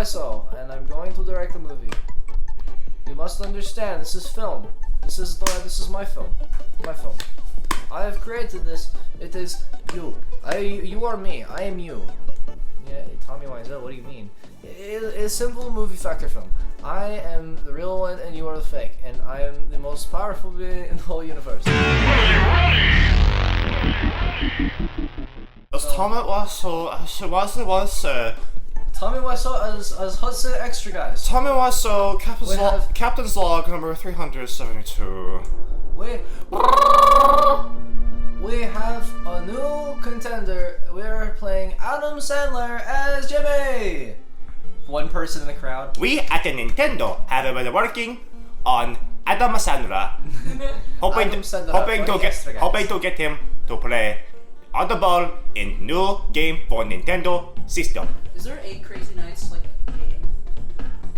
Wiseau, and I'm going to direct a movie. You must understand, this is film. This is my film. My film. I have created this. It is you. You are me. I am you. Yeah, Tommy Wiseau, what do you mean? It's a simple movie factor film. I am the real one and you are the fake, and I am the most powerful being in the whole universe. Tommy Wiseau as Hudson Extra Guys. Tommy Wiseau, Captain's Log number 372. We have a new contender. We're playing Adam Sandler as Jimmy. One person in the crowd. We at the Nintendo have been working on Adam Sandler, hoping to get him to play Audible in new game for Nintendo system. Is there 8 Crazy Nights like a game?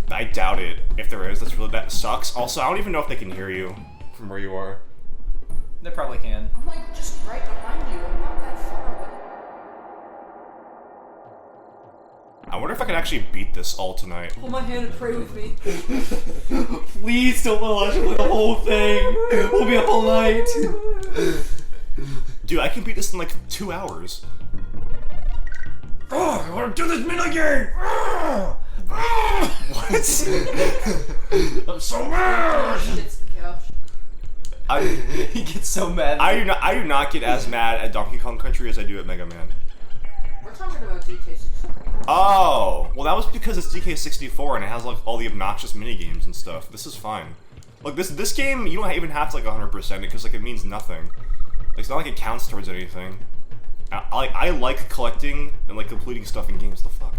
I doubt it. If there is, that sucks. Also, I don't even know if they can hear you from where you are. They probably can. I'm like just right behind you. I'm not that far away. I wonder if I can actually beat this all tonight. Hold my hand and pray with me. Please don't let us play the whole thing. We'll be up all night. Dude, I can beat this in like 2 hours. Oh, I want to do this mini game. What? I'm so mad. Hits the couch. He gets so mad. I do not get as mad at Donkey Kong Country as I do at Mega Man. We're talking about DK64. Oh, well that was because it's DK64 and it has like all the obnoxious mini games and stuff. This is fine. Like this game, you don't even have to like 100% it because like it means nothing. Like, it's not like it counts towards anything. I like collecting and like completing stuff in games. The fuck,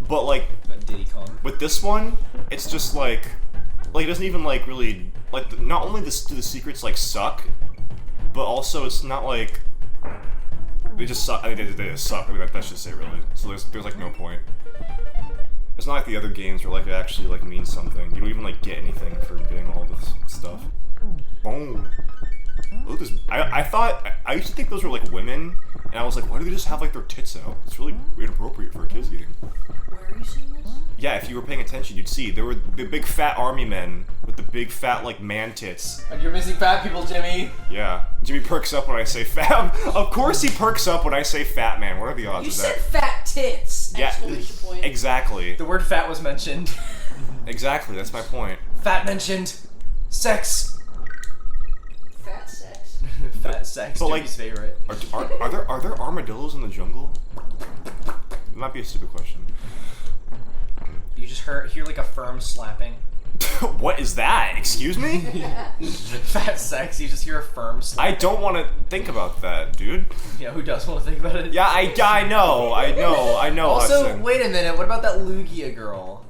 but like Diddy Kong. With this one, it's just like it doesn't even like really like. Not only do the secrets like suck, but also it's not like they just suck. I mean, they just suck. I mean, that's just it really. So there's like no point. It's not like the other games where like it actually like means something. You don't even like get anything for getting all this stuff. Boom. Look at this. I used to think those were like women, and I was like, why do they just have like their tits out? It's really inappropriate for a kids game. Where are you seeing this? Yeah, if you were paying attention, you'd see there were the big fat army men with the big fat like man tits. You're missing fat people, Jimmy. Yeah, Jimmy perks up when I say fat. Of course he perks up when I say fat man. What are the odds You of said that? fat tits! Yeah, Exclamation point. exactly. The word fat was mentioned. Exactly, that's my point. Fat mentioned. Sex. Fat sex. Fat sex. But, Jimmy's favorite. Are there armadillos in the jungle? It might be a stupid question. You just hear like a firm slapping. What is that? Excuse me? Fat sex. You just hear a firm slapping. I don't want to think about that, dude. Yeah, who does want to think about it? Yeah, I know. Also, Hudson. wait a minute. What about that Lugia girl?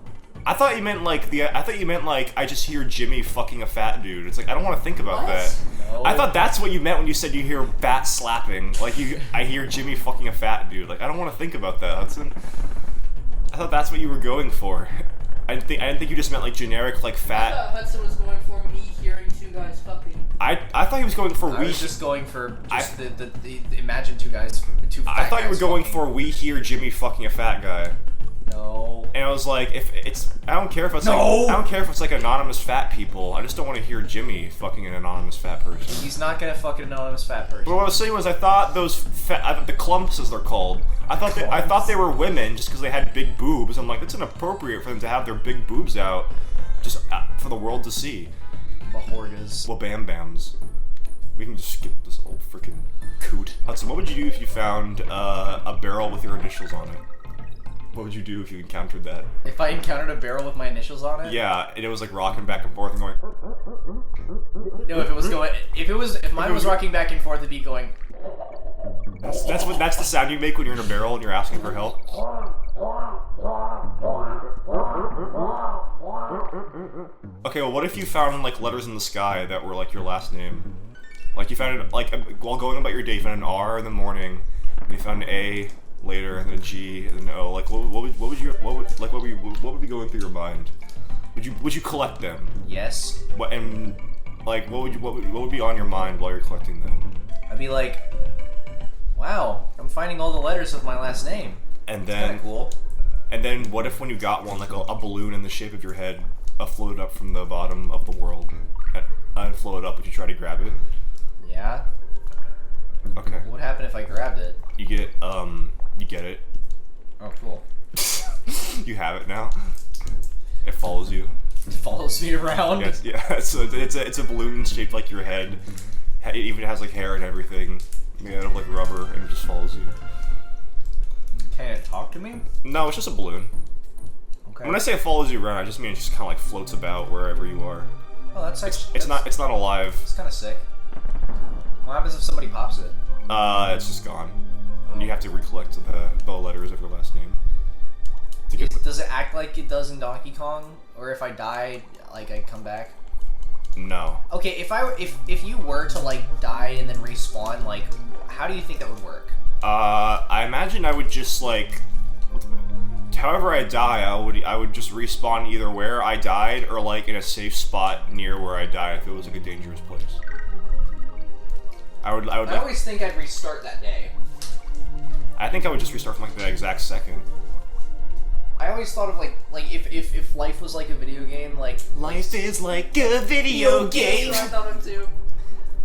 I thought you meant like I just hear Jimmy fucking a fat dude. It's like I don't want to think about What? that. No. I thought that's what you meant when you said you hear fat slapping. Like I hear Jimmy fucking a fat dude. Like I don't want to think about that, Hudson. I thought that's what you were going for. I didn't think you just meant like generic like I fat. thought Hudson was going for me hearing 2 guys fucking. I thought he was going for I we. was just going for just the imagine two fat I thought you were guys going fucking. for we hear Jimmy fucking a fat guy. No. And I was like, if it's, I don't care if it's No! like, I don't care if it's like anonymous fat people. I just don't want to hear Jimmy fucking an anonymous fat person. He's not gonna fucking anonymous fat person. But what I was saying was, I thought those the clumps, as they're called, I thought they were women just because they had big boobs. I'm like, it's inappropriate for them to have their big boobs out, just for the world to see. Bahorgas. Well, bam bams. We can just skip this old freaking coot. Hudson, what would you do if you found a barrel with your initials on it? What would you do if you encountered that? If I encountered a barrel with my initials on it? Yeah, and it was like rocking back and forth and going. No, if mine was rocking back and forth, it'd be going. That's the sound you make when you're in a barrel and you're asking for help. Okay, well, what if you found like letters in the sky that were like your last name? Like you found it like while going about your day, you found an R in the morning, and you found an A later, and then a G, and an O. Like what would be going through your mind? Would you collect them? Yes. What would be on your mind while you're collecting them? I'd be like, wow, I'm finding all the letters of my last name. And That's kinda then cool. And then what if when you got one, like a balloon in the shape of your head, floated up from the bottom of the world, and floated up if you try to grab it? Yeah. Okay. What would happen if I grabbed it? You get it. Oh, cool. You have it now. It follows you. It follows me around. Yes, yeah. So it's a balloon shaped like your head. It even has like hair and everything, made out of like rubber, and it just follows you. Can it talk to me? No, it's just a balloon. Okay. When I say it follows you around, I just mean it just kind of like floats about wherever you are. Oh, that's actually. It's not alive. It's kind of sick. What happens if somebody pops it? It's just gone. And you have to recollect the letters of your last name. To get Does it act like it does in Donkey Kong, or if I die, like I come back? No. Okay, if you were to like die and then respawn, like, how do you think that would work? I imagine I would just like, however I die, I would just respawn either where I died or like in a safe spot near where I died if it was like a dangerous place. I would I like, always think I'd restart that day. I think I would just restart from like that exact second. I always thought of like if life was like a video game, like Life is like a video game. That's what I thought of too.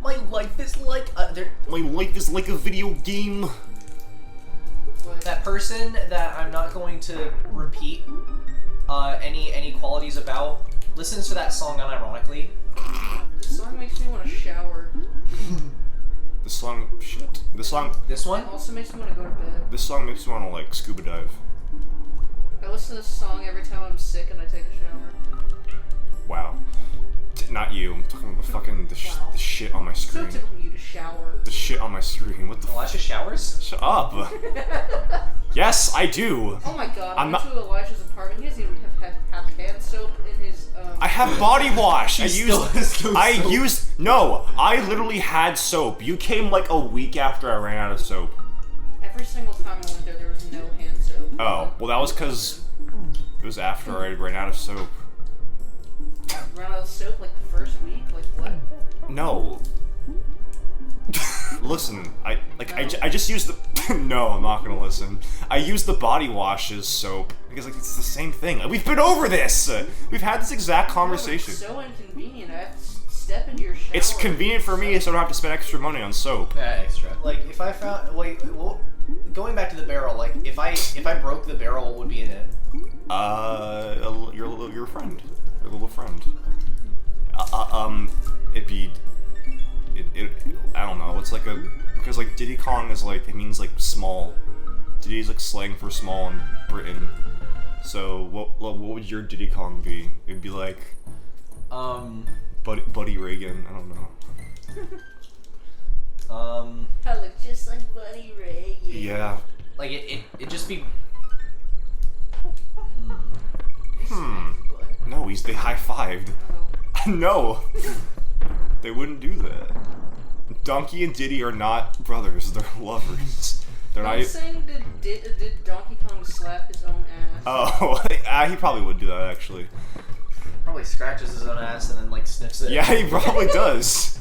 my life is like My life is like a video game. that person that I'm not going to repeat any qualities about listens to that song unironically. This song makes me want to shower. The song, shit. This one? It also makes me want to go to bed. This song makes me want to like scuba dive. I listen to this song every time I'm sick and I take a shower. Wow. Not you. I'm talking about the fucking the shit on my So screen. typical of you to shower. The shit on my screen. What the? Elijah showers? Shut up. Yes, I do. Oh my god, I I'm went to Elijah's apartment. He doesn't even have hand soap in his I have body wash. I soap. used. No, I literally had soap. You came like a week after I ran out of soap. Every single time I went there was no hand soap. Oh, well, that was because it was after I ran out of soap. Run out of soap like the first week? Like what? No. Listen, I just used the. No, I'm not gonna listen. I used the body wash as soap because like it's the same thing. We've been over this. We've had this exact conversation. It's so inconvenient. I have to step into your shower. It's convenient for me, so I don't have to spend extra money on soap. Yeah, extra. Like if I found well, going back to the barrel, like if I broke the barrel, what would be in it? Your friend, your little friend. It'd be. I don't know. It's like because like Diddy Kong is like, it means like small. Diddy's like slang for small in Britain. So what would your Diddy Kong be? It'd be like, Buddy Reagan. I don't know. I look just like Buddy Ray. Yeah. Like it just be. No, they high-fived. Oh. No. They wouldn't do that. Donkey and Diddy are not brothers, they're lovers. They're I'm not. saying did Donkey Kong slap his own ass? Oh, he probably would do that actually. Probably scratches his own ass and then like sniffs it. Yeah, he probably does.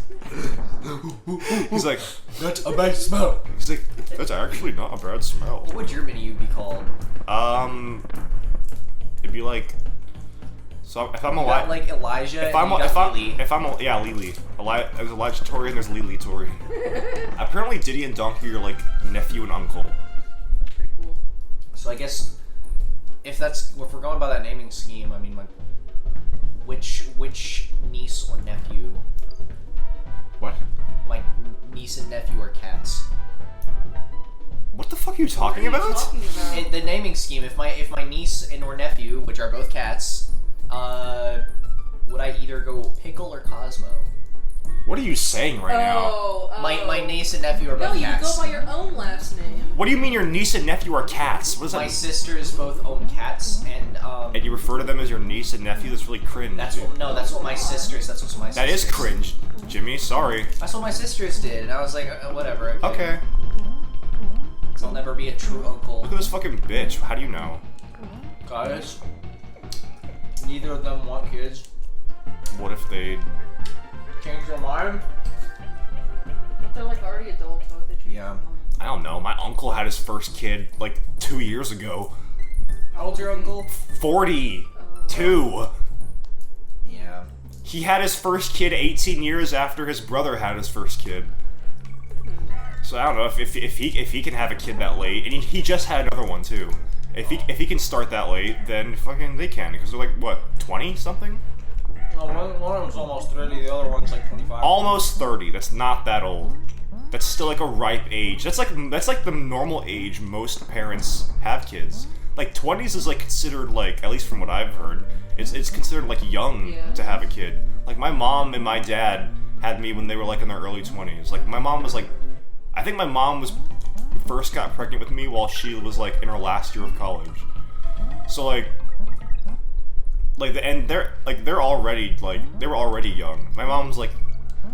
He's like, That's a bad smell. he's like, that's actually not a bad smell. What would your menu be called? It'd be like, so if I'm You got, alive, like Elijah. if I'm Lily. yeah, Lily. There's Elijah Tori and there's Lily Tori. Apparently, Diddy and Donkey are like nephew and uncle. That's pretty cool. So I guess if we're going by that naming scheme, I mean, like, which niece or nephew? What? My niece and nephew are cats. What the fuck are you talking What are you about? talking about? The naming scheme. If my niece and or nephew, which are both cats, would I either go Pickle or Cosmo? What are you saying right now? Oh, My niece and nephew are No, both you cats. go by your own last name. What do you mean your niece and nephew are cats? What is My that? sisters both own cats, and And you refer to them as your niece and nephew? That's really cringe. that's what my sisters. That's what my sisters. That is cringe, Jimmy. Sorry. That's what my sisters did, and I was like, whatever. Okay. I'll never be a true uncle. Look at this fucking bitch. How do you know? Guys, neither of them want kids. What if they? Change your mind? But they're like already adults, so they change Yeah. their mind. I don't know. My uncle had his first kid like 2 years ago. How old's your uncle? 42. Yeah. He had his first kid 18 years after his brother had his first kid. So I don't know if he can have a kid that late, and he just had another one too. If he can start that late, then fucking they can, because they're like what, 20 something? Well, one of them's almost 30, the other one's like 25. Almost 30. That's not that old. That's still like a ripe age. That's like the normal age most parents have kids. Like 20s is like considered like, at least from what I've heard, it's considered like young to have a kid. Like my mom and my dad had me when they were like in their early 20s. Like my mom was like, I think my mom first got pregnant with me while she was like in her last year of college. So like and they're already like, they were already young. My mom's like,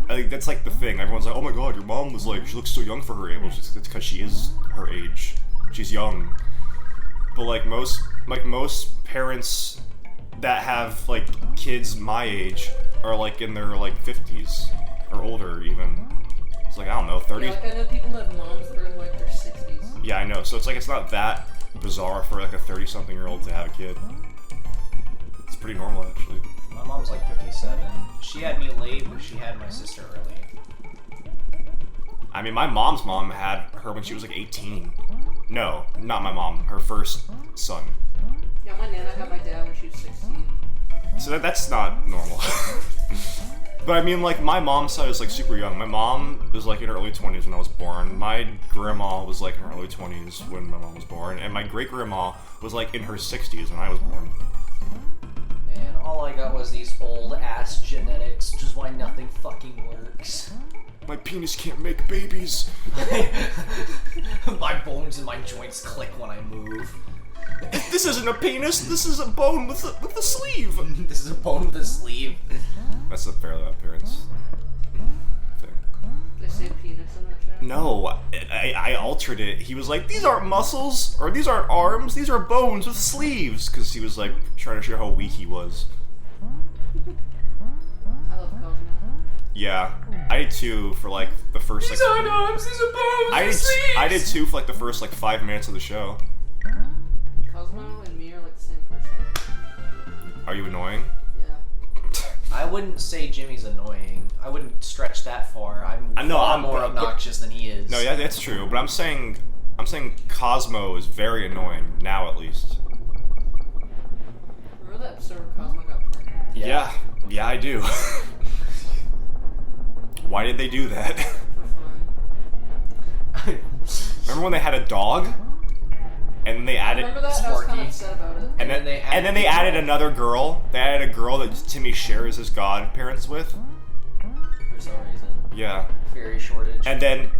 I think that's like the thing. Everyone's like, oh my god, your mom was like, she looks so young for her age. It's because she is her age. She's young. But like most parents that have like kids my age are like in their like 50s or older even. It's like, I don't know, 30s. Yeah, like I know people who have moms that are in like their 60s. Yeah, I know. So it's like, it's not that bizarre for like a 30-something-year-old to have a kid. It's pretty normal actually. My mom's like 57. She had me late, but she had my sister early. I mean, my mom's mom had her when she was like 18. No, not my mom. Her first son. Yeah, my nana had my dad when she was 16. So that's not normal. But I mean, like, my mom's side is like super young. My mom was like in her early 20s when I was born. My grandma was like in her early 20s when my mom was born. And my great-grandma was like in her 60s when I was born. Man, all I got was these old-ass genetics, which is why nothing fucking works. My penis can't make babies. My bones and my joints click when I move. This isn't a penis, this is a bone with a sleeve. This is a bone with a sleeve. That's a Fairly Odd Parents thing. They say penis in that show? No, I altered it. He was like, these aren't muscles, or these aren't arms, these are bones with sleeves. Because he was like, trying to show how weak he was. I love Cosmo. Yeah, I did too for like the first These aren't arms, these are bones with sleeves! I did too for like the first like 5 minutes of the show. Cosmo and me are like the same person. Are you annoying? Yeah. I wouldn't say Jimmy's annoying. I wouldn't stretch that far. I'm more obnoxious than he is. No, yeah, that's true. But I'm saying Cosmo is very annoying now, at least. Remember that episode where Cosmo got pregnant? Yeah, I do. Why did they do that? For fun. Remember when they had a dog? And then they added Remember that? I was kind of upset about it. And then they added another girl. They added a girl that Timmy shares his godparents with. For some reason. Yeah. Fairy shortage. And then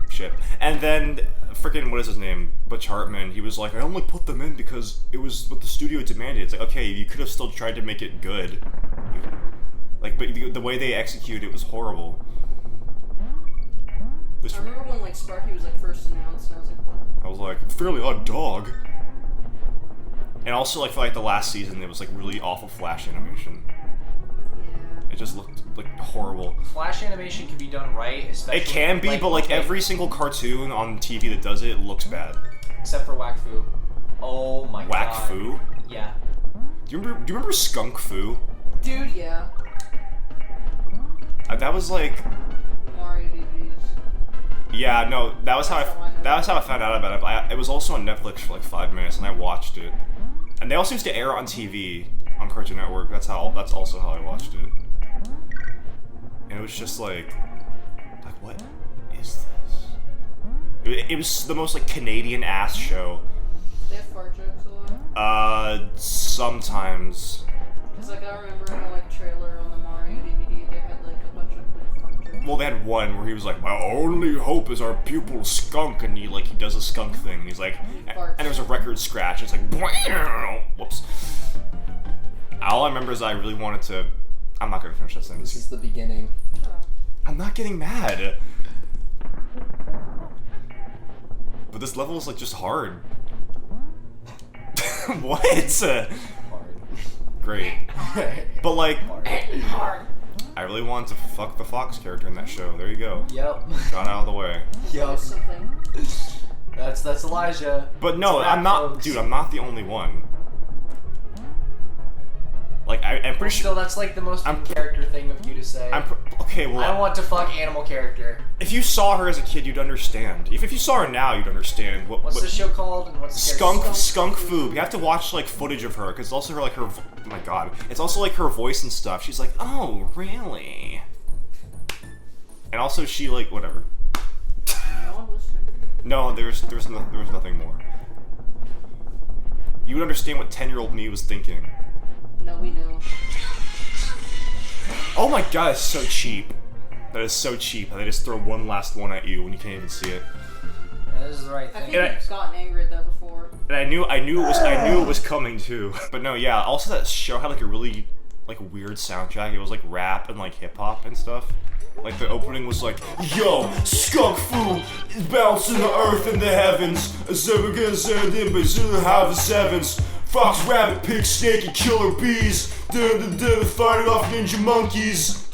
freaking, what is his name? Butch Hartman. He was like, I only put them in because it was what the studio demanded. It's like, okay, you could have still tried to make it good. Like, but the way they executed it was horrible. I remember when like Sparky was like first announced, and I was like, what? I was like, Fairly Odd Dog. And also, like, for like the last season, it was like really awful Flash animation. Yeah. It just looked like horrible. Flash animation can be done right, especially. It can be, but like every single cartoon on TV that does it looks bad. Except for Whack Fu. Oh my god. Whack Fu? Yeah. Do you remember Skunk Fu? Dude, yeah. That was like. Mario DVDs. Yeah, no, that was how I found out about it. But it was also on Netflix for like 5 minutes, and I watched it. And they also used to air it on TV on Cartoon Network. That's also how I watched it. And it was just like what is this? It was the most like Canadian ass show. They have fart jokes a lot. Sometimes. Cause like I remember in the like trailer on the Mario DVD, they had like a bunch of like fart jokes. Well, they had one where he was like, my only hope is our pupil Skunk, and he does a skunk thing. And he's like, and there's a record scratch. It's like, whoops. All I remember is I really wanted to. I'm not gonna finish that sentence. This is the beginning. Oh. I'm not getting mad. But this level is like just hard. What? Hard. Great. But like, Hard. I really wanted to fuck the Fox character in that show. There you go. Yep. Got out of the way. Yup. Something. That's Elijah. But no, It's that, I'm not, folks. dude. I'm not the only one. Like I'm pretty Still, sure. that's like the most character thing of you to say. Okay, well. I want to fuck animal character. If you saw her as a kid, you'd understand. If you saw her now, you'd understand. What's the show called and what's the character? Skunk Foob. You have to watch like footage of her because it's also her like her. Oh my god, it's also like her voice and stuff. She's like, oh really? And also she like whatever. No one listening. No, there was nothing more. You would understand what 10-year-old me was thinking. No, we know. Oh my god, it's so cheap. That is so cheap. How they just throw one last one at you when you can't even see it. Yeah, this is the right I thing. think I've gotten angry at that before. And I knew it was coming too. But no, yeah. Also, that show had like a really like weird soundtrack. It was like rap and like hip hop and stuff. Like the opening was like, "Yo, skunk food is bouncing the earth and the heavens. So we're gonna send in Brazil have the sevens. Fox, rabbit, pig, snake, and killer bees. Dun fighting off ninja monkeys."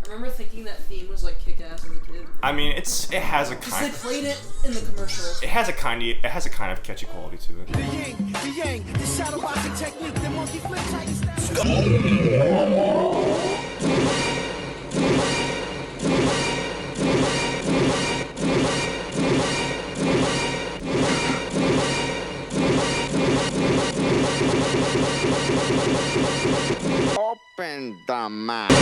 I remember thinking that theme was like kick-ass as a kid. I mean, it has a Because kind. they played it in the commercial. It has a kind of catchy quality to it. The yin, the yang, the shadow boxing technique, the monkey flip tiger style. Open the mouth.